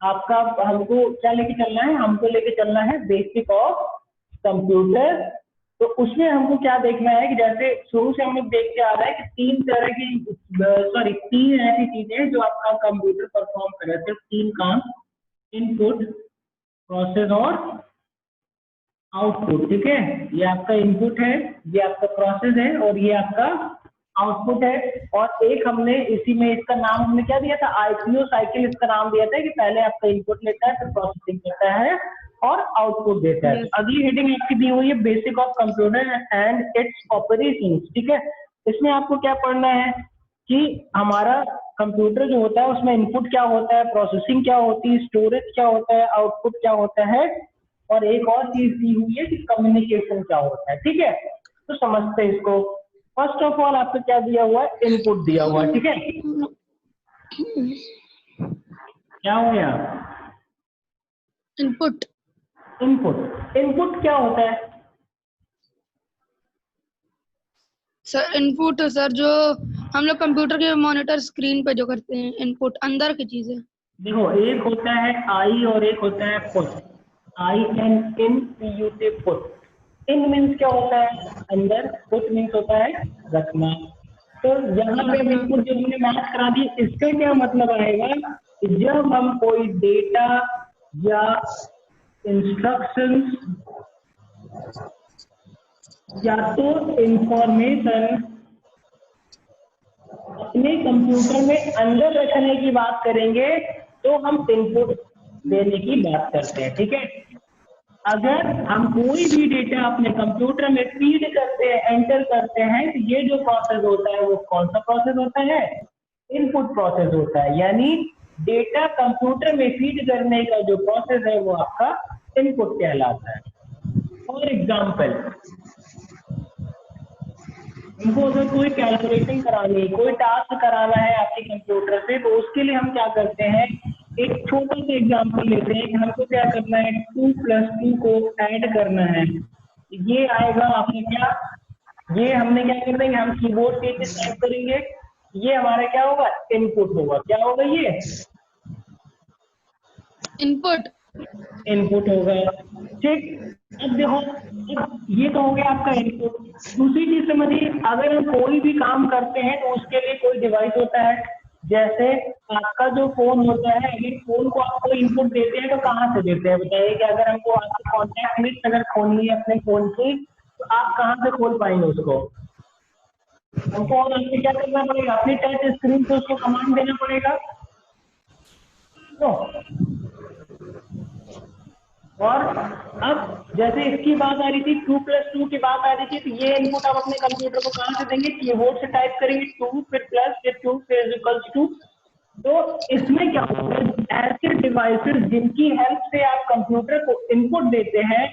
आपका हमको क्या लेके चलना है, हमको लेके चलना है बेसिक ऑफ कंप्यूटर। तो उसमें हमको क्या देखना है कि जैसे शुरू से हम लोग देखते आ रहा है कि तीन ऐसी चीजें जो आपका कंप्यूटर परफॉर्म कर रहे थे, तीन काम, इनपुट, प्रोसेस और आउटपुट। ठीक है, ये आपका इनपुट है, ये आपका प्रोसेस है और ये आपका आउटपुट है। और एक हमने इसी में इसका नाम हमने क्या दिया था, आईपीओ साइकिल इसका नाम दिया था कि पहले आपका इनपुट लेता है, फिर प्रोसेसिंग करता है और आउटपुट देता है। अगली हेडिंग आपकी दी हुई है basic of computer and it's operations. ठीक है, इसमें आपको क्या पढ़ना है कि हमारा कंप्यूटर जो होता है उसमें इनपुट क्या होता है, प्रोसेसिंग क्या होती है, स्टोरेज क्या होता है, आउटपुट क्या होता है, और एक और चीज दी हुई है कि कम्युनिकेशन क्या होता है। ठीक है, तो समझते हैं इसको। फर्स्ट ऑफ ऑल आपको क्या दिया हुआ है, इनपुट दिया हुआ है। ठीक है, क्या हो गया, इनपुट। इनपुट, इनपुट क्या होता है सर इनपुट सर जो हम लोग कंप्यूटर के मॉनिटर स्क्रीन पे जो करते हैं, इनपुट अंदर की चीजें। देखो, एक होता है आई और एक होता है put. I N in P U T, put. In means क्या होता है, अंदर, पुट मीन्स होता है रखना। तो यहाँ पे इनपुट जो हमने मैच करा दी, इसका क्या मतलब आएगा कि जब हम कोई डेटा या इंस्ट्रक्शंस या तो इंफॉर्मेशन अपने कंप्यूटर में अंदर रखने की बात करेंगे तो हम इनपुट देने की बात करते हैं। ठीक है, अगर हम कोई भी डेटा अपने कंप्यूटर में फीड करते हैं, एंटर करते हैं, तो ये जो प्रोसेस होता है वो कौन सा प्रोसेस होता है, इनपुट प्रोसेस होता है। यानी डेटा कंप्यूटर में फीड करने का जो प्रोसेस है वो आपका इनपुट कहलाता है। फॉर एग्जाम्पल, हमको अगर कोई कैलकुलेशन करानी है, कोई टास्क कराना है आपके कंप्यूटर से, तो उसके लिए हम क्या करते हैं, एक छोटा सा एग्जांपल लेते हैं कि हमको क्या करना है, 2 + 2 को ऐड करना है। ये आएगा आपने क्या, ये हमने क्या कर देंगे, हम कीबोर्ड पे टाइप करेंगे, ये हमारा क्या होगा, इनपुट होगा। क्या होगा, ये इनपुट, इनपुट होगा। ठीक, अब देखो, अब ये तो हो गया आपका इनपुट। दूसरी चीज समझिए, अगर हम कोई भी काम करते हैं तो उसके लिए कोई डिवाइस होता है। जैसे आपका जो फोन होता है, अगर फोन को आप कोई इनपुट देते हैं तो कहाँ से देते हैं, बताइए कि अगर हमको आपकी कॉन्टैक्ट लिस्ट अगर खोलनी है अपने फोन की, तो आप कहाँ से खोल पाएंगे उसको, हमको और आपको क्या करना पड़ेगा, अपनी टच स्क्रीन से उसको कमांड देना पड़ेगा। तो और अब जैसे इसकी बात आ रही थी, 2 + 2 की बात आ रही थी, तो ये इनपुट आप अपने कंप्यूटर को कहाँ से देंगे, कीबोर्ड से टाइप करेंगे 2 फिर प्लस फिर 2 फिर इक्वल्स टू। तो इसमें क्या होता है, ऐसे डिवाइसेस जिनकी हेल्प से आप कंप्यूटर को इनपुट देते हैं,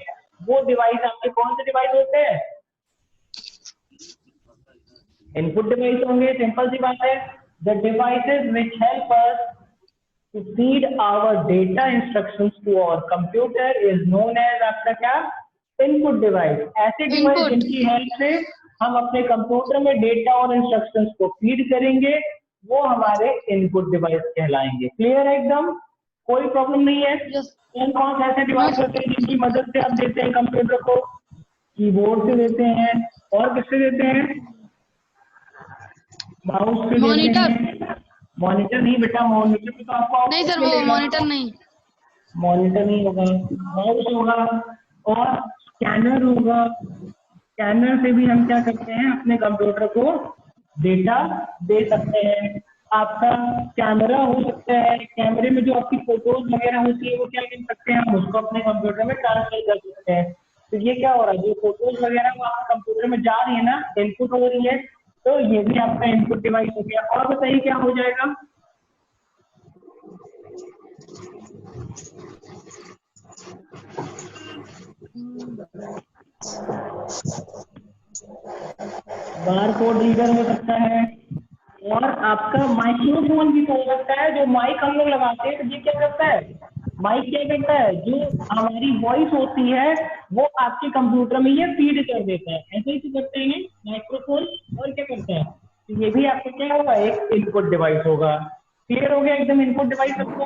वो डिवाइस आपके कौन से डिवाइस होते हैं, इनपुट डिवाइस होंगे। सिंपल सी बात है, the devices which help us to feed our data instructions to our computer is known as आपका क्या, इनपुट डिवाइस। ऐसे डिवाइस जिनकी हेल्प से हम अपने कंप्यूटर में डेटा और इंस्ट्रक्शंस को फीड करेंगे, वो हमारे इनपुट डिवाइस कहलाएंगे। क्लियर है एकदम, कोई प्रॉब्लम नहीं है। कौन कौन से ऐसे डिवाइस होते हैं जिनकी मदद से आप देते हैं कंप्यूटर को, कीबोर्ड से देते हैं, और किससे देते हैं, माउस से देते हैं। मॉनिटर नहीं बेटा, मॉनिटर पे तो आपको नहीं सर, वो मॉनिटर नहीं, मॉनिटर नहीं होगा, माउस होगा और स्कैनर होगा। स्कैनर से भी हम क्या करते हैं, अपने कंप्यूटर को डेटा दे सकते हैं। आपका कैमरा हो सकता है, कैमरे में जो आपकी फोटोज वगैरह होती है वो क्या कर सकते हैं, हम उसको अपने कंप्यूटर में ट्रांसफर कर सकते हैं। तो ये क्या हो रहा है, जो फोटोज वगैरह वो आपके कंप्यूटर में जा रही है ना, इनपुट हो रही है, तो ये भी आपका इनपुट डिवाइस हो गया। और बताइए क्या हो जाएगा, बारकोड रीडर हो सकता है, और आपका माइक्रोफोन भी तो हो सकता है। जो माइक हम लोग लगाते हैं, तो ये क्या करता है, माइक क्या करता है, जो हमारी वॉइस होती है वो आपके कंप्यूटर में ये फीड कर देता है। ऐसे ही करते हैं माइक्रोफोन, और क्या करता है, तो ये भी आपका क्या होगा, एक इनपुट डिवाइस होगा। क्लियर हो गया एकदम, इनपुट डिवाइस सबको।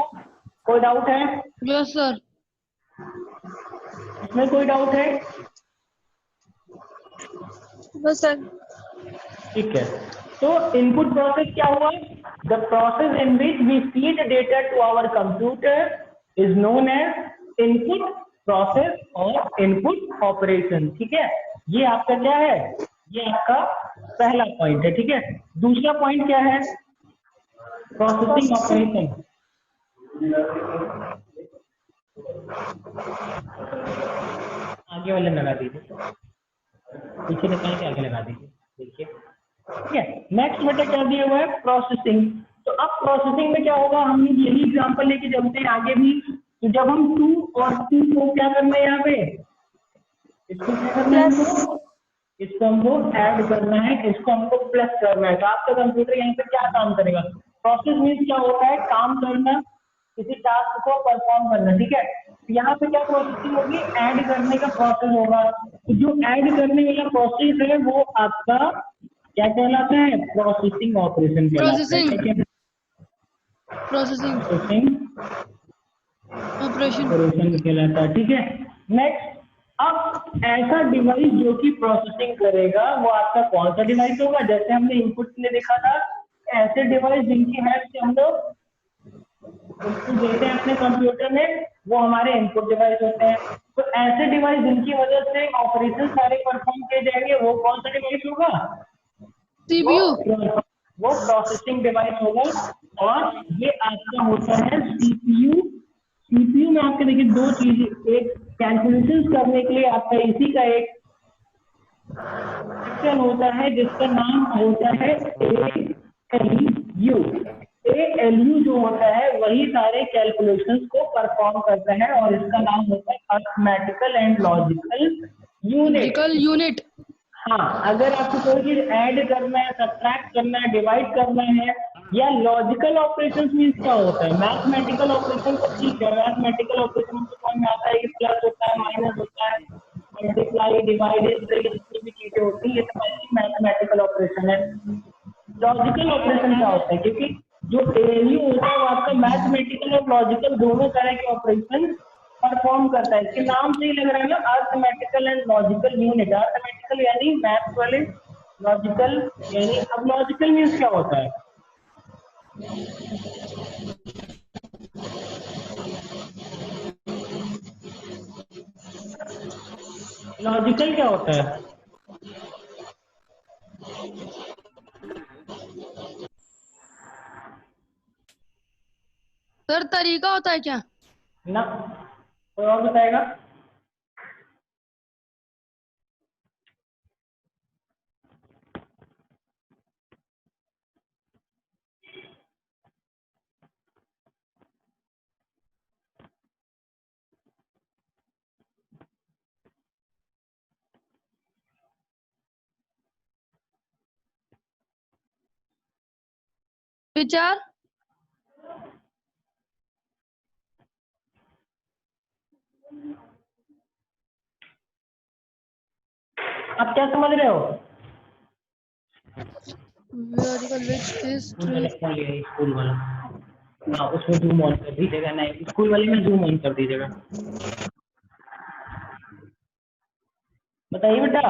कोई डाउट है यस सर। इसमें? कोई डाउट है? बस सर। ठीक है, तो इनपुट प्रोसेस क्या हुआ? The process in which we feed data to our computer is known as input process और इनपुट ऑपरेशन। ठीक है, ये आपका क्या है? ये आपका पहला पॉइंट है। ठीक है, दूसरा पॉइंट क्या है? Processing operation. आगे वाले लगा दीजिए, पीछे निकाल के आगे लगा दीजिए। देखिए, ठीक है, नेक्स्ट बेटा क्या दिया हुआ है? प्रोसेसिंग। तो अब प्रोसेसिंग में क्या होगा? हम यही एग्जांपल लेके चलते हैं आगे भी। तो जब हम 2 और 2 को क्या करना है, यहाँ पे इसको क्या करना है? इसको हमको ऐड करना है, इसको हमको प्लस करना है। तो आपका कंप्यूटर यहाँ पे क्या काम करेगा? प्रोसेस मीन्स क्या होता है? काम करना, किसी टास्क को परफॉर्म करना। ठीक है, यहाँ पे क्या प्रोसेसिंग होगी? ऐड करने का प्रोसेस होगा। तो जो ऐड करने वाला प्रोसेस है वो आपका क्या कहलाता है? प्रोसेसिंग ऑपरेशन कहलाता है। प्रोसेसिंग ऑपरेशन कहलाता है। ठीक है, नेक्स्ट, अब ऐसा डिवाइस जो कि प्रोसेसिंग करेगा वो आपका कौन सा डिवाइस होगा? जैसे हमने इनपुट में देखा था, ऐसे डिवाइस जिनकी हेल्प से हम लोग इनपुट देते हैं अपने कंप्यूटर में, वो हमारे इनपुट डिवाइस होते हैं। तो ऐसे डिवाइस जिनकी वजह से ऑपरेशन सारे परफॉर्म किए जाएंगे, वो कौन सा डिवाइस होगा? सीपीयू। वो प्रोसेसिंग डिवाइस होगा। और ये आपका होता है सीपीयू। सीपीयू में आपके देखिए दो चीजें, एक कैलकुलेशंस करने के लिए आपका इसी का एक सेक्शन होता है जिसका नाम होता है ALU। ALU जो होता है वही सारे कैलकुलेशंस को परफॉर्म करता है और इसका नाम होता है अरिथमेटिकल एंड लॉजिकल यूनिट। हाँ, अगर आपको कोई चीज ऐड करना है, सब्ट्रैक्ट करना है, डिवाइड करना है, या लॉजिकल ऑपरेशन मीन्स क्या होता है? मैथमेटिकल ऑपरेशन तो ठीक है, मैथमेटिकल ऑपरेशन तो समझ में आता है कि प्लस होता है, माइनस होता है, मल्टीप्लाई, डिवाइड, जितनी भी चीजें होती है, ये तो मैथमेटिकल ऑपरेशन है। लॉजिकल ऑपरेशन क्या होता है? क्योंकि जो ALU होता है वो आपका मैथमेटिकल और लॉजिकल दोनों तरह के ऑपरेशन परफॉर्म करता है। इसके नाम से ही लग रहा है ना, arithmetical and logical unit. Arithmetical यानी मैथ वाले, लॉजिकल यानी, अब लॉजिकल मीन्स क्या होता है? लॉजिकल क्या होता है? सर तरीका होता है क्या? ना, कोई और बताएगा? विचार। आप क्या समझ रहे हो? स्कूल वाला, हाँ, उसमें जूम ऑन कर दीजिएगा। नहीं, स्कूल वाले में जूम ऑन कर दीजिएगा। बताइए बेटा।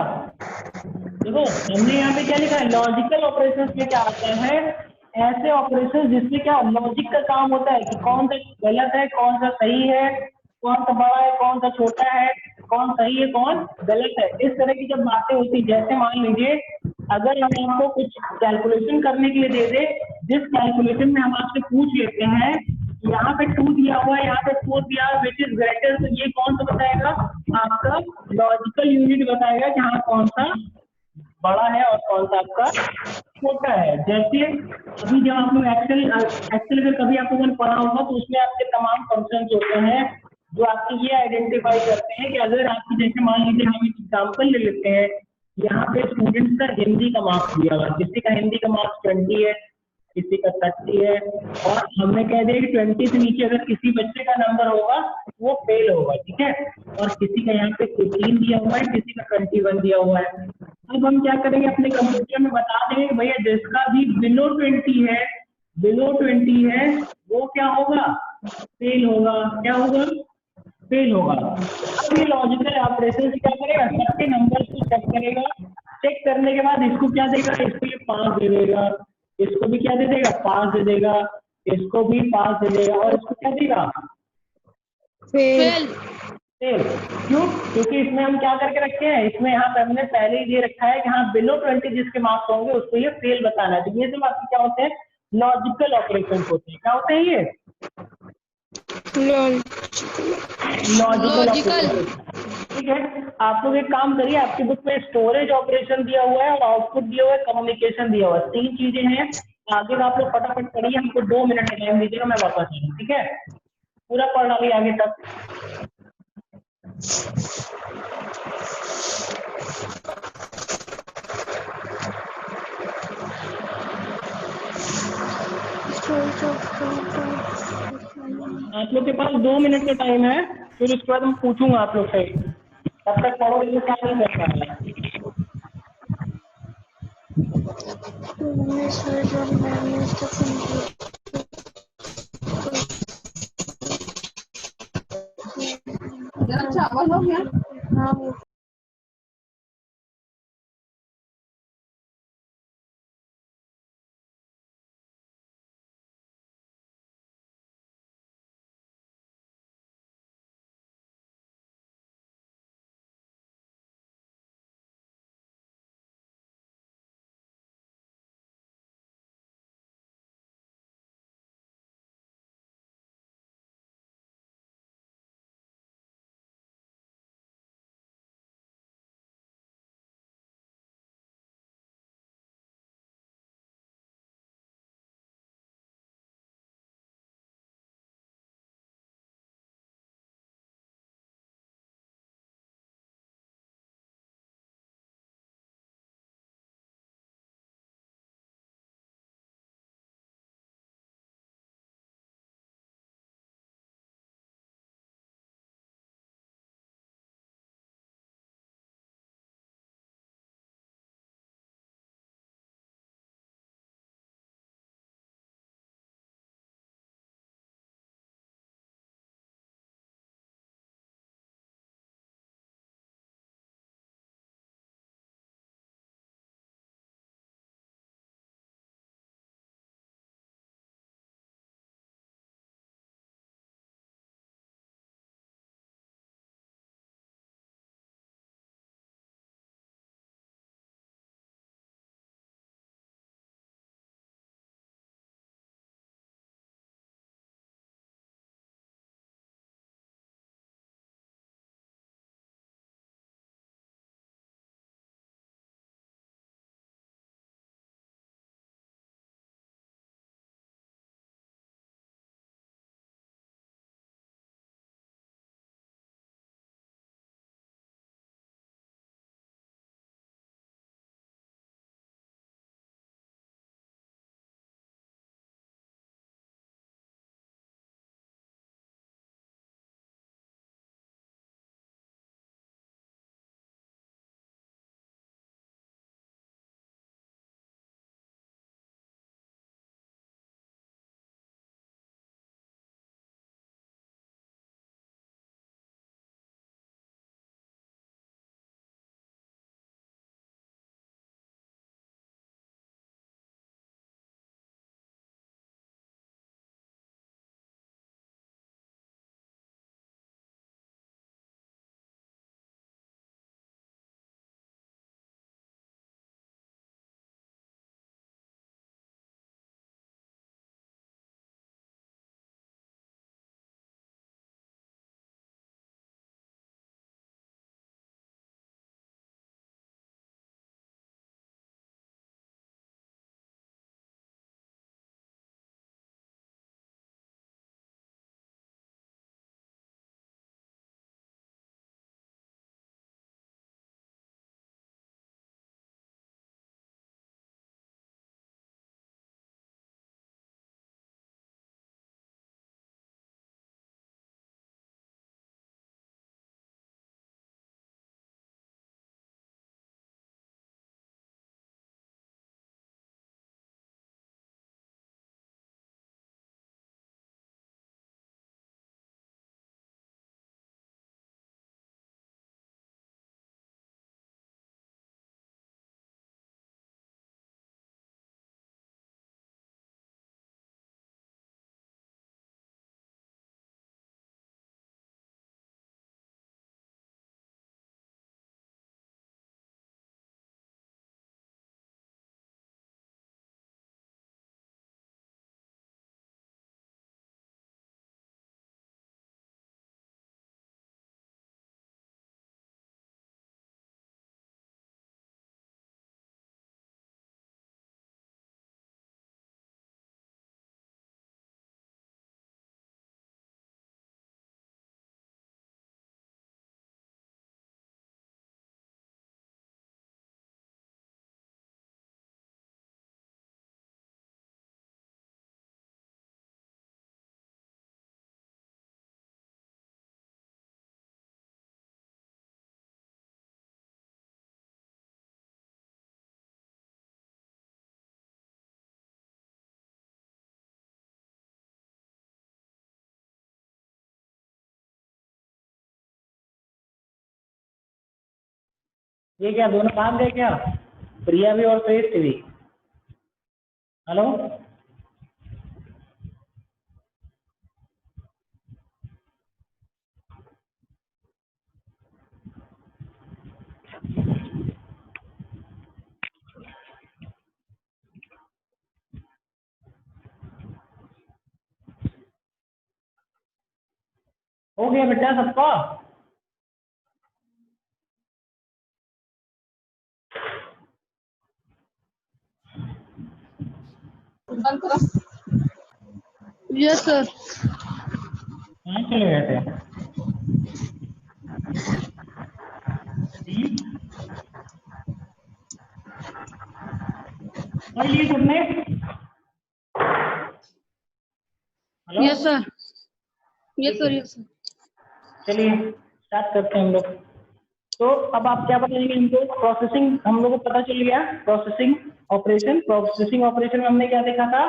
देखो, हमने यहाँ पे क्या लिखा है? लॉजिकल ऑपरेशंस में क्या आता है? ऐसे ऑपरेशंस जिसमें क्या लॉजिक का काम होता है कि कौन सा गलत है, कौन सा सही है, कौन सा बड़ा है, कौन सा छोटा है, कौन सही है, कौन गलत है। इस तरह की जब बातें होती, जैसे मान लीजिए अगर हम आपको कुछ कैलकुलेशन करने के लिए दे दे, जिस कैलकुलेशन में हम आपसे पूछ लेते हैं यहाँ पे 2 दिया हुआ है, यहाँ पे 4 दिया हुआ है, विच इज ग्रेटर, तो ये कौन सा बताएगा? आपका लॉजिकल यूनिट बताएगा कि हाँ कौन सा बड़ा है और कौन सा आपका छोटा है। जैसे अभी जब आप लोग एक्सेल में कभी आपको पढ़ा होगा तो उसमें आपके तमाम फंक्शंस होते हैं जो आपकी ये आइडेंटिफाई करते हैं कि अगर आपकी, जैसे मान लीजिए हम एक एग्जाम्पल ले लेते हैं, यहाँ पे स्टूडेंट्स का हिंदी का मार्क्स दिया हुआ, किसी का हिंदी का मार्क्स 20 है, किसी का 30 है, और हमने कह दिया कि 20 से नीचे अगर किसी बच्चे का नंबर होगा वो फेल होगा। ठीक है, और किसी का यहाँ पे 18 दिया हुआ है, किसी का 21 दिया हुआ है। अब हम क्या करेंगे? अपने कंप्यूटर में बता देंगे भैया जिसका भी बिलो 20 है वो क्या होगा? फेल होगा, क्या होगा, फेल होगा। अब ये लॉजिकल ऑपरेशन क्या करेगा, सबके नंबर को चेक करेगा, चेक करने के बाद इसको क्या देगा, इसको ये 5 दे देगा, इसको भी क्या दे देगा, 5 दे देगा, इसको भी 5 दे देगा, और इसको क्या देगा, फेल। फेल। फेल। क्यों, क्योंकि इसमें हम क्या करके रखे हैं, इसमें यहाँ पे हमने पहले ही दे रखा है कि हाँ बिलो 20 जिसके मार्क्स होंगे उसको ये फेल बताना है। तो ये सब आपके क्या होते हैं, लॉजिकल ऑपरेशन होते हैं। क्या होते हैं ये, लॉजिकल लॉजिकल। ऑपरेशन। ठीक है, आप लोग एक काम करिए, आपकी बुक में स्टोरेज ऑपरेशन दिया हुआ है और आउटपुट दिया हुआ है, कम्युनिकेशन दिया हुआ है, 3 चीजें हैं। आगे का आप लोग फटाफट पढ़िए, हमको 2 मिनट का टाइम दीजिएगा, मैं वापस आ रहा हूँ। ठीक है, पूरा पढ़ डालिए आगे तक। आप लोग के पास 2 मिनट का टाइम है, फिर उसके बाद मैं पूछूंगा आप लोग से, तब तक पढ़ो, ये क्या नहीं कर पा रहे। चावल हो गया। ये क्या दोनों भाग गए क्या? प्रिया भी और श्रेष्ठ भी। हेलो, हो गया बेटा सबका? Yes sir. कहाँ चले गए थे? पढ़ लिए तुमने? Hello, yes sir. Yes sir. Yes sir. चलिए स्टार्ट करते हैं हम लोग। तो अब आप क्या बताएंगे इनको? प्रोसेसिंग हम लोग को पता चल गया, प्रोसेसिंग ऑपरेशन। प्रोसेसिंग ऑपरेशन में हमने क्या देखा था?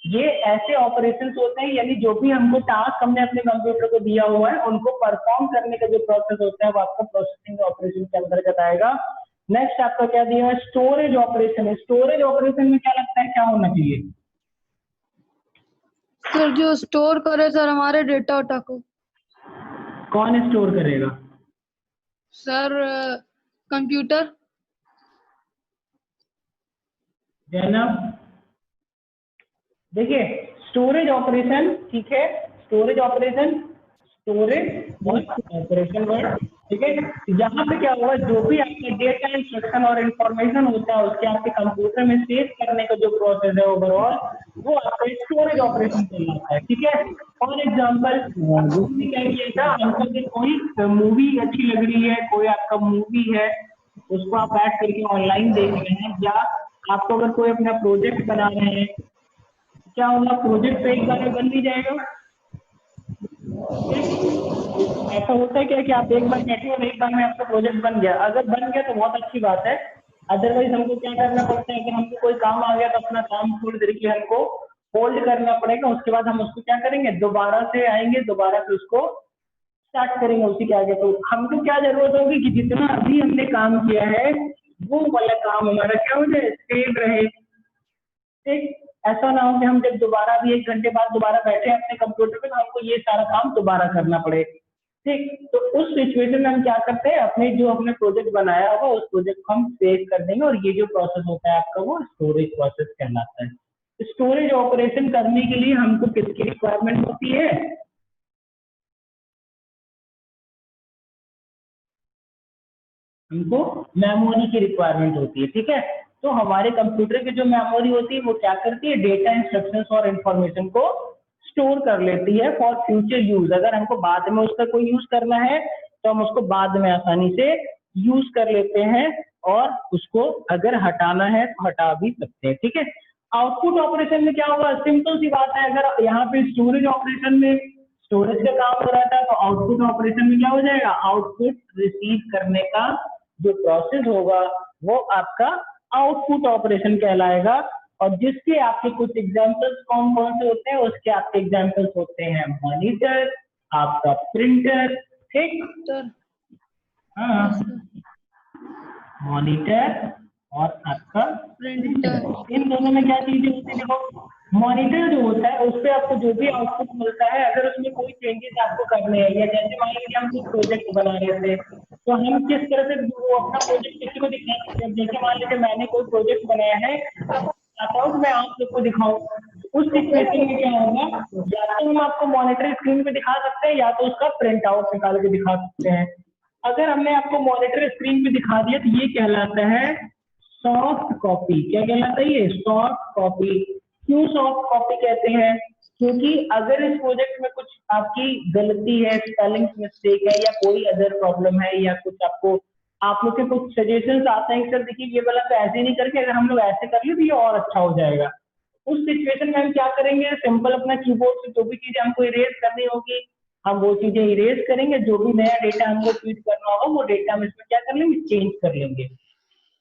ये ऐसे ऑपरेशंस होते हैं, यानी जो भी हमको टास्क हमने अपने कंप्यूटर को दिया हुआ है उनको परफॉर्म करने का जो प्रोसेस होता है वो आपका प्रोसेसिंग ऑपरेशन के अंतर्गत आएगा। नेक्स्ट आपका क्या दिया है? स्टोरेज ऑपरेशन है। स्टोरेज ऑपरेशन में क्या लगता है क्या होना चाहिए? सर जो स्टोर करे सर हमारे डेटा उटा को। कौन स्टोर करेगा? Sir computer. जैनब, देखिए स्टोरेज ऑपरेशन, ठीक है, storage operation, storage operation word, ठीक है। यहाँ पे क्या हुआ, जो भी आपके डेटा इंस्ट्रक्शन और इंफॉर्मेशन होता है उसके आपके कंप्यूटर में सेव करने का जो प्रोसेस है ओवरऑल वो आपका स्टोरेज ऑपरेशन कहलाता है, ठीक है। फॉर एग्जाम्पल उसने क्या किया था, हमको कि कोई मूवी अच्छी लग रही है, कोई आपका मूवी है उसको आप ऐड करके ऑनलाइन देख रहे हैं, या आपको अगर कोई अपना प्रोजेक्ट बना रहे हैं, क्या होगा, प्रोजेक्ट तो एक बार में बन नहीं जाएगा। ऐसा होता है क्या कि आप एक बार बैठे और एक बार में आपका प्रोजेक्ट बन गया? अगर बन गया तो बहुत अच्छी बात है, अदरवाइज हमको क्या करना पड़ता है, अगर हमको कोई काम आ गया तो अपना काम थोड़ी देर के लिए हमको होल्ड करना पड़ेगा, उसके बाद हम उसको क्या करेंगे, दोबारा से आएंगे, दोबारा से उसको स्टार्ट करेंगे उसी के आगे। तो हमको क्या जरूरत होगी कि जितना अभी हमने काम किया है वो वाला काम हमारा क्या हो जाए, सेव रहे, ठीक। ऐसा ना हो कि हम जब दोबारा भी 1 घंटे बाद दोबारा बैठे अपने कंप्यूटर पे तो हमको ये सारा काम दोबारा करना पड़े, ठीक। तो उस सिचुएशन में हम क्या करते हैं, अपने जो हमने प्रोजेक्ट बनाया होगा उस प्रोजेक्ट को हम सेव कर देंगे, और ये जो प्रोसेस होता है आपका वो स्टोरेज प्रोसेस कहलाता है। स्टोरेज ऑपरेशन करने के लिए हमको किसकी रिक्वायरमेंट होती है? हमको मेमोरी की रिक्वायरमेंट होती है, ठीक है। तो हमारे कंप्यूटर की जो मेमोरी होती है वो क्या करती है, डेटा इंस्ट्रक्शंस और इंफॉर्मेशन को स्टोर कर लेती है फॉर फ्यूचर यूज। अगर हमको बाद में उसका कोई यूज करना है तो हम उसको बाद में आसानी से यूज कर लेते हैं, और उसको अगर हटाना है तो हटा भी सकते हैं, ठीक है। आउटपुट ऑपरेशन में क्या होगा, सिंपल सी बात है, अगर यहाँ पे स्टोरेज ऑपरेशन में स्टोरेज का काम हो रहा था तो आउटपुट ऑपरेशन में क्या हो जाएगा, आउटपुट रिसीव करने का जो प्रोसेस होगा वो आपका आउटपुट ऑपरेशन कहलाएगा। और जिसके आपके कुछ एग्जांपल्स कौन कौन से होते हैं, उसके आपके एग्जांपल्स होते हैं मॉनिटर, आपका प्रिंटर, ठीक। सर हाँ, मॉनिटर और आपका प्रिंटर। इन दोनों में क्या चीजें होती है, देखो मॉनिटर जो होता है उस पर आपको जो भी आउटपुट मिलता है, अगर उसमें कोई चेंजेस आपको करने हैं, या जैसे मान लीजिए हम कोई प्रोजेक्ट बना रहे थे तो हम किस तरह से वो अपना प्रोजेक्ट किसी को दिखा सकते हैं। जैसे मान लीजिए मैंने कोई प्रोजेक्ट बनाया है, चाहता हूँ कि मैं आप लोग को दिखाऊं, उस सिचुएशन में क्या होगा, या तो हम आपको मॉनिटर स्क्रीन पे दिखा सकते हैं या तो उसका प्रिंट आउट निकाल के दिखा सकते हैं। अगर हमने आपको मॉनिटर स्क्रीन पे दिखा दिया तो ये कहलाता है सॉफ्ट कॉपी। क्या कहलाता है ये, सॉफ्ट कॉपी। क्यों सॉफ्ट कॉपी कहते हैं, क्योंकि अगर इस प्रोजेक्ट में कुछ आपकी गलती है, स्पेलिंग मिस्टेक है, या कोई अदर प्रॉब्लम है, या कुछ आपको आप लोग के कुछ सजेशंस आते हैं, सर देखिए ये वाला तो ऐसे नहीं करके अगर हम लोग ऐसे कर ले तो ये और अच्छा हो जाएगा। उस सिचुएशन में हम क्या करेंगे, सिंपल अपना कीबोर्ड से जो भी चीजें हमको इरेज करनी होगी हम वो चीजें इरेज करेंगे, जो भी नया डेटा हमको फीड करना होगा वो डेटा हम इसमें क्या कर लेंगे, चेंज कर लेंगे,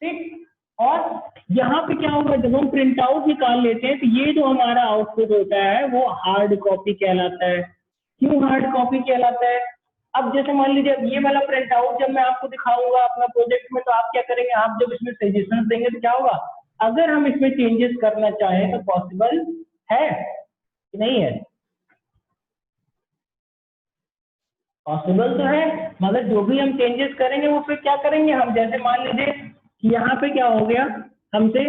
ठीक। और यहाँ पे क्या होगा, जब हम प्रिंट आउट निकाल लेते हैं तो ये जो हमारा आउटपुट होता है वो हार्ड कॉपी कहलाता है। क्यों हार्ड कॉपी कहलाता है, अब जैसे मान लीजिए ये वाला प्रिंट आउट जब मैं आपको दिखाऊंगा अपना प्रोजेक्ट में, तो आप क्या करेंगे, आप जब इसमें सजेशन देंगे तो क्या होगा, अगर हम इसमें चेंजेस करना चाहें तो पॉसिबल है कि नहीं है? पॉसिबल तो है, मगर जो भी हम चेंजेस करेंगे वो फिर क्या करेंगे हम, जैसे मान लीजिए कि यहाँ पे क्या हो गया हमसे,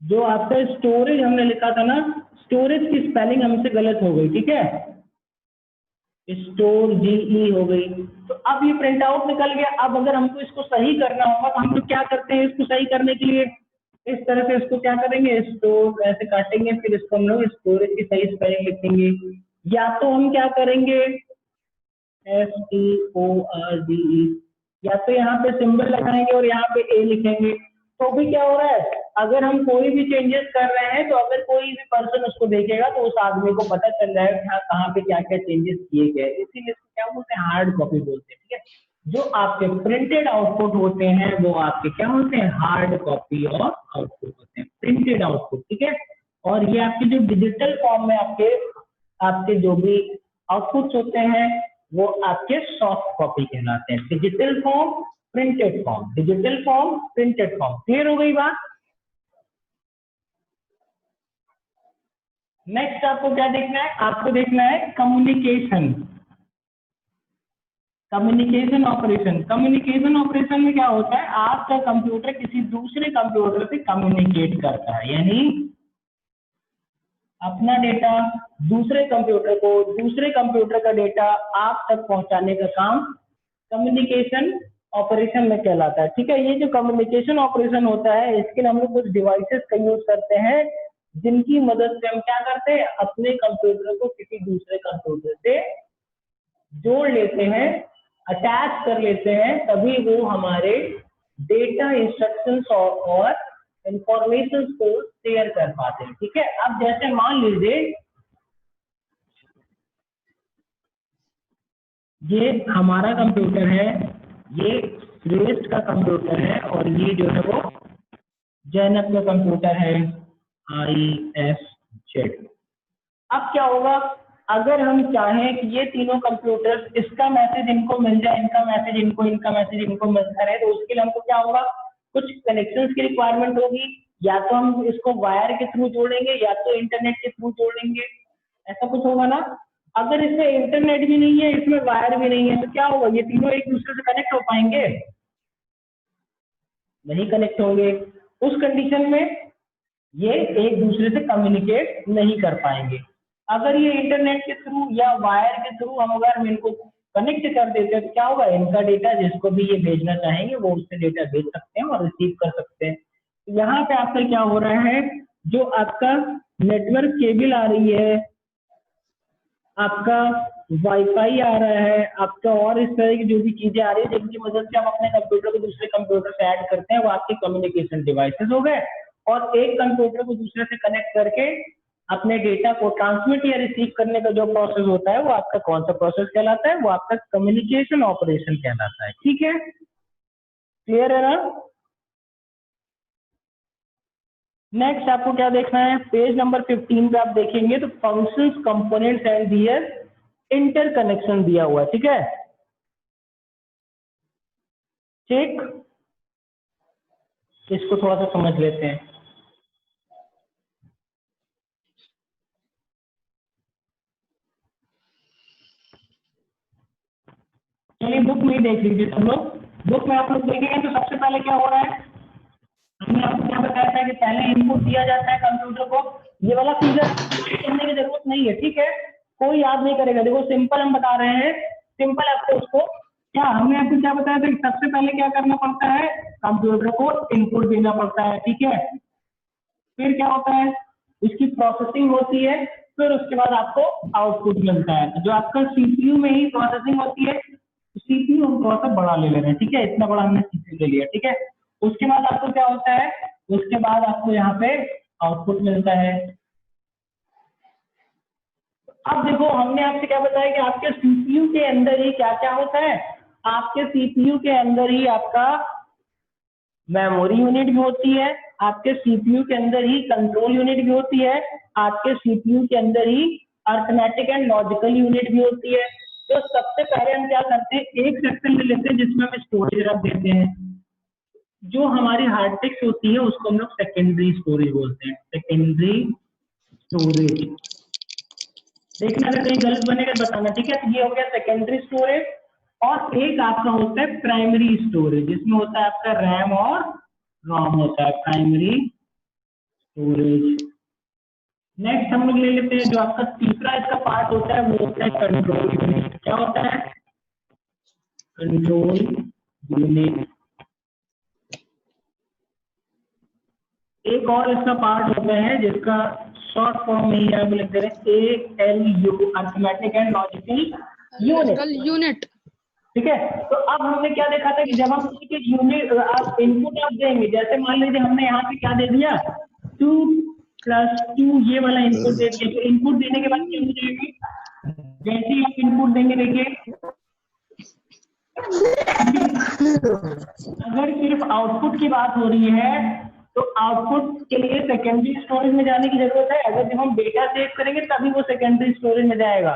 जो आपका स्टोरेज हमने लिखा था ना, स्टोरेज की स्पेलिंग हमसे गलत हो गई, ठीक है, स्टोर जीई हो गई। तो अब ये प्रिंट आउट निकल गया। अब अगर हमको इसको सही करना होगा तो हम लोग क्या करते हैं, इसको सही करने के लिए इस तरह से इसको क्या करेंगे, स्टोर ऐसे काटेंगे, फिर इसको हम लोग स्टोरेज की सही स्पेलिंग लिखेंगे, या तो हम क्या करेंगे STORDE, या तो यहाँ पे सिंबल लगाएंगे और यहाँ पे ए लिखेंगे। तो भी क्या हो रहा है, अगर हम कोई भी चेंजेस कर रहे हैं तो अगर कोई भी पर्सन उसको देखेगा तो उस आदमी को पता चल रहा है कि हाँ कहाँ पे क्या क्या चेंजेस किए गए, इसीलिए इसको क्या बोलते हैं, हार्ड कॉपी बोलते हैं, ठीक है। जो आपके प्रिंटेड आउटपुट होते हैं वो आपके क्या होते हैं, हार्ड कॉपी और आउटपुट होते हैं, प्रिंटेड आउटपुट, ठीक है। और ये आपके जो डिजिटल फॉर्म में आपके जो भी आउटपुट्स होते हैं वो आपके सॉफ्ट कॉपी कहलाते हैं। Digital form, printed form, digital form, printed form. Clear हो गई बात? नेक्स्ट आपको क्या देखना है, आपको देखना है communication, communication operation. Communication operation में क्या होता है, आपका कंप्यूटर किसी दूसरे कंप्यूटर से कम्युनिकेट करता है, यानी अपना डेटा दूसरे कंप्यूटर को, दूसरे कंप्यूटर का डेटा आप तक पहुंचाने का काम कम्युनिकेशन ऑपरेशन में कहलाता है, ठीक है। ये जो कम्युनिकेशन ऑपरेशन होता है इसके लिए हम लोग कुछ डिवाइसेस का यूज करते हैं जिनकी मदद से हम क्या करते हैं, अपने कंप्यूटर को किसी दूसरे कंप्यूटर से जोड़ लेते हैं, अटैच कर लेते हैं, तभी वो हमारे डेटा, इंस्ट्रक्शंस और इंफॉर्मेशन को शेयर कर पाते हैं, ठीक है। अब जैसे मान लीजिए ये हमारा कंप्यूटर है, ये श्रेष्ठ का कंप्यूटर है, और ये जो है वो जैनब का कंप्यूटर है, ISZ। अब क्या होगा, अगर हम चाहें कि ये तीनों कंप्यूटर्स, इसका मैसेज इनको मिल जाए, इनका मैसेज इनको, इनका मैसेज इनको मिलता रहे, तो उसके लिए हमको क्या होगा, कुछ कनेक्शंस की रिक्वायरमेंट होगी, या तो हम इसको वायर के थ्रू जोड़ेंगे या तो इंटरनेट के थ्रू जोड़ेंगे, ऐसा कुछ होगा ना। अगर इसमें इंटरनेट भी नहीं है, इसमें वायर भी नहीं है, तो क्या होगा, ये तीनों एक दूसरे से कनेक्ट हो पाएंगे? नहीं कनेक्ट होंगे। उस कंडीशन में ये एक दूसरे से कम्युनिकेट नहीं कर पाएंगे। अगर ये इंटरनेट के थ्रू या वायर के थ्रू हम इनको कनेक्ट कर देते हैं तो क्या होगा, इनका डेटा जिसको भी ये भेजना चाहेंगे वो उससे डेटा भेज सकते हैं और रिसीव कर सकते हैं। यहाँ पे आपका क्या हो रहा है, जो आपका नेटवर्क केबल आ रही है, आपका वाईफाई आ रहा है, आपका और इस तरह की जो भी चीजें आ रही है जिनकी मदद से आप अपने कंप्यूटर को दूसरे कंप्यूटर से ऐड करते हैं, वो आपके कम्युनिकेशन डिवाइसेस हो गए। और एक कंप्यूटर को दूसरे से कनेक्ट करके अपने डेटा को ट्रांसमिट या रिसीव करने का जो प्रोसेस होता है वो आपका कौन सा प्रोसेस कहलाता है, वो आपका कम्युनिकेशन ऑपरेशन कहलाता है, ठीक है। क्लियर है ना? नेक्स्ट आपको क्या देखना है, पेज नंबर 15 पे आप देखेंगे तो functions, components and their interconnection दिया हुआ है, ठीक है। ठीक, इसको थोड़ा सा समझ लेते हैं। चलिए बुक में ही देख लीजिए सब लोग। बुक में आप लोग देखेंगे तो सबसे पहले क्या हो रहा है, हमने आपको क्या बताया था कि पहले इनपुट दिया जाता है कंप्यूटर को। ये वाला फीचर करने की जरूरत नहीं है, ठीक है, कोई याद नहीं करेगा। देखो सिंपल हम बता रहे हैं, सिंपल आपको उसको क्या, हमने आपको क्या बताया था कि सबसे पहले क्या करना पड़ता है, कंप्यूटर को इनपुट देना पड़ता है, ठीक है। फिर क्या होता है, इसकी प्रोसेसिंग होती है, फिर उसके बाद आपको आउटपुट मिलता है। जो आपका सीपीयू में ही प्रोसेसिंग होती है, सीपीयू हम थोड़ा सा बड़ा ले रहे हैं, ठीक है, इतना बड़ा हमने सीपीयू ले लिया, ठीक है। उसके बाद आपको क्या होता है, उसके बाद आपको यहाँ पे आउटपुट मिलता है। अब देखो हमने आपसे क्या बताया कि आपके सीपीयू के अंदर ही क्या क्या होता है, आपके सीपीयू के अंदर ही आपका मेमोरी यूनिट भी होती है, आपके सीपीयू के अंदर ही कंट्रोल यूनिट भी होती है, आपके सीपीयू के अंदर ही अर्थमेटिक एंड लॉजिकल यूनिट भी होती है, तो सबसे पहले हम क्या करते हैं, एक सेक्शन ले लेते हैं जिसमें हम स्टोरेज रख देते हैं। जो हमारी हार्ड डिस्क होती है उसको हम लोग सेकेंडरी स्टोरेज बोलते हैं, सेकेंडरी स्टोरेज। देखना अगर कहीं गलत बनेगा बताना, ठीक है। तो ये हो गया सेकेंडरी स्टोरेज। और एक आपका होता है प्राइमरी स्टोरेज, जिसमें होता है आपका रैम और रोम होता है, प्राइमरी स्टोरेज। नेक्स्ट हम लोग ले लेते हैं जो आपका तीसरा इसका पार्ट होता है, वो होता है कंट्रोल यूनिट। क्या होता है? Control unit. एक और इसका पार्ट होता है जिसका शॉर्ट फॉर्म में ही आप लिख दे रहे हैं ALU, arithmetic and logical unit. ठीक है। तो अब हमने क्या देखा था कि जब हम किसी के यूनिट आप इनपुट आप देंगे, जैसे मान लीजिए हमने यहाँ पे क्या दे दिया 2+2 ये वाला इनपुट दे दिया। तो इनपुट देने के बाद क्या हो जाएगी, जैसे ही आप इनपुट देंगे, देखिए अगर सिर्फ आउटपुट की बात हो रही है तो आउटपुट के लिए सेकेंडरी स्टोरेज में जाने की जरूरत है। अगर जब हम डेटा सेव करेंगे तभी वो सेकेंडरी स्टोरेज में जाएगा।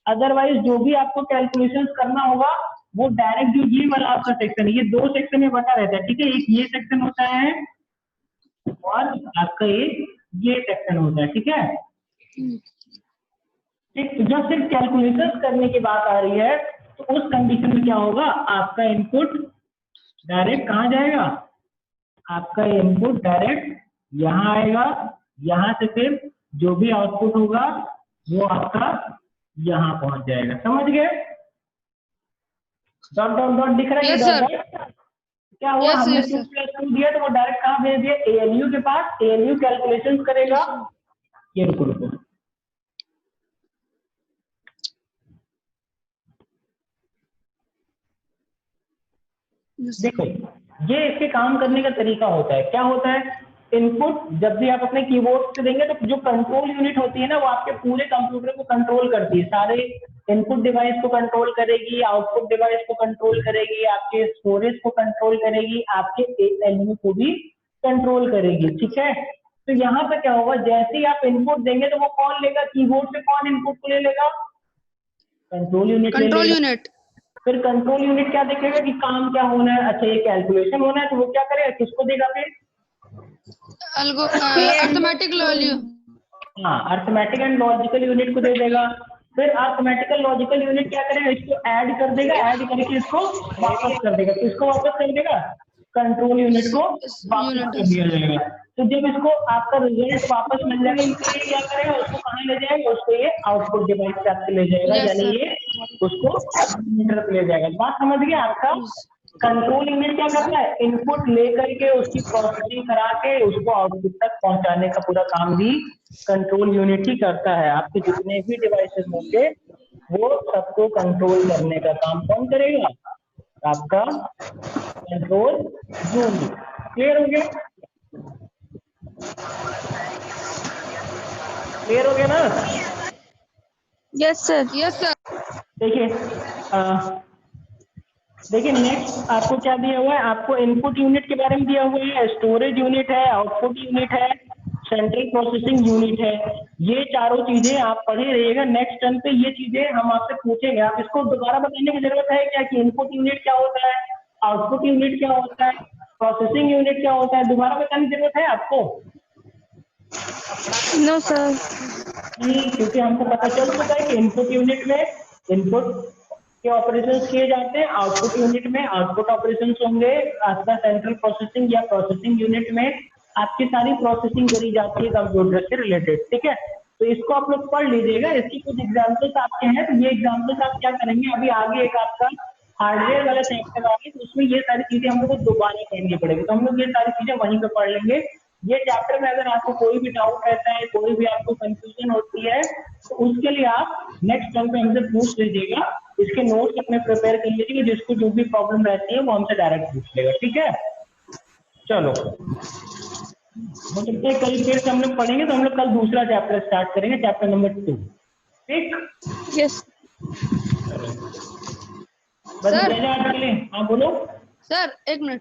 अदरवाइज जो भी आपको कैलकुलेशंस करना होगा वो डायरेक्ट जो ये वाला आपका सेक्शन है, ये दो सेक्शन में बटा रहता है, ठीक है। एक ये सेक्शन होता है और आपका एक ये सेक्शन होता है, ठीक है। ठीक, जब सिर्फ कैलकुलेशंस करने की बात आ रही है तो उस कंडीशन में क्या होगा, आपका इनपुट डायरेक्ट कहाँ जाएगा, आपका इनपुट डायरेक्ट यहाँ आएगा। यहाँ से फिर जो भी आउटपुट होगा वो आपका यहाँ पहुंच जाएगा। समझ गए? डॉट डॉट डॉट दिख रहा है? Yes, dot sir. डॉट क्या हुआ, Yes, हमने yes, sir. 2+2 दिया तो वो डायरेक्ट कहाँ भेज दिया, ALU के पास। ALU कैलकुलेशन करेगा। ये रुको रुको, देखो ये इसके काम करने का तरीका होता है। क्या होता है, इनपुट जब भी आप अपने कीबोर्ड से देंगे तो जो कंट्रोल यूनिट होती है ना, वो आपके पूरे कंप्यूटर को कंट्रोल करती है, सारे इनपुट डिवाइस को कंट्रोल करेगी, आउटपुट डिवाइस को कंट्रोल करेगी, आपके स्टोरेज को कंट्रोल करेगी, आपके ALU को भी कंट्रोल करेगी, ठीक है। तो यहाँ पे क्या होगा, जैसे ही आप इनपुट देंगे तो वो कौन लेगा, कीबोर्ड से कौन इनपुट को ले लेगा, कंट्रोल यूनिट ले कंट्रोल लेगा। यूनिट। फिर कंट्रोल यूनिट क्या देखेगा कि काम क्या होना है, अच्छा ये कैलकुलेशन होना है, तो वो क्या करेगा, किसको देगा फिर, अर्थमेटिक वैल्यू। हाँ अर्थमेटिक एंड लॉजिकल यूनिट को दे देगा। फिर अर्थमेटिकल लॉजिकल यूनिट क्या करेगा, इसको ऐड कर देगा, ऐड करके इसको वापस कर देगा। किसको वापस कर देगा, कंट्रोल यूनिट को वापस कर दिया जाएगा। तो जब इसको आपका रिजल्ट वापस मिल जाएगा, इसको ये क्या करेगा, उसको कहाँ ले जाएगा, उसको ये आउटपुट डिवाइस पे आपसे ले जाएगा, Yes, यानी sir. ये उसको मॉनिटर पे ले जाएगा। बात समझ गए? आपका कंट्रोल यूनिट क्या करता है, इनपुट लेकर के उसकी प्रोसेसिंग करा के उसको आउटपुट तक पहुंचाने का पूरा काम भी कंट्रोल यूनिट ही करता है। आपके जितने भी डिवाइसेस होंगे वो सबको कंट्रोल करने का काम कौन करेगा, आपका कंट्रोल यूनिट। क्लियर हो गया? क्लियर हो गया ना? Yes sir. Yes sir. देखिए नेक्स्ट आपको क्या दिया हुआ है, आपको इनपुट यूनिट के बारे में दिया हुआ है, स्टोरेज यूनिट है, आउटपुट यूनिट है, सेंट्रल प्रोसेसिंग यूनिट है। ये चारों चीजें आप पढ़े रहिएगा। नेक्स्ट टर्म पे ये चीजें हम आपसे पूछेंगे, आप इसको दोबारा बताने की जरूरत है क्या कि इनपुट यूनिट क्या होता है, आउटपुट यूनिट क्या होता है, प्रोसेसिंग यूनिट क्या होता है, दोबारा बताने की जरूरत है आपको? No sir. क्योंकि हमको पता चल चुका है कि इनपुट यूनिट में इनपुट के ऑपरेशंस किए जाते हैं, आउटपुट यूनिट में आउटपुट ऑपरेशंस होंगे, आपका सेंट्रल प्रोसेसिंग या प्रोसेसिंग यूनिट में आपकी सारी प्रोसेसिंग करी जाती है कंप्यूटर से रिलेटेड, ठीक है। तो इसको आप लोग पढ़ लीजिएगा, इसकी कुछ एग्जाम्पल्स आपके हैं, तो ये एग्जाम्पल्स आप क्या करेंगे, अभी आगे एक आपका हार्डवेयर वाला चैप्टर आ गया तो उसमें ये सारी चीजें हम लोग को दोबारा पढ़नी पड़ेगी, तो हम लोग ये सारी चीजें वहीं पे पढ़ लेंगे। ये चैप्टर में अगर आपको कोई भी डाउट रहता है, कोई भी आपको कंफ्यूजन होती है, तो उसके लिए आप नेक्स्ट टाइम पे हमसे पूछ लीजिएगा। इसके नोट्स अपने प्रिपेयर कर लीजिएगा, जिसको जो भी प्रॉब्लम रहती है वो हमसे डायरेक्ट पूछ लेगा, ठीक है। चलो हो सकता है कल फिर से हम लोग पढ़ेंगे, तो हम लोग कल दूसरा चैप्टर स्टार्ट करेंगे, चैप्टर नंबर 2, ठीक। यस बस सर। आज के लिए हाँ बोलो सर एक मिनट।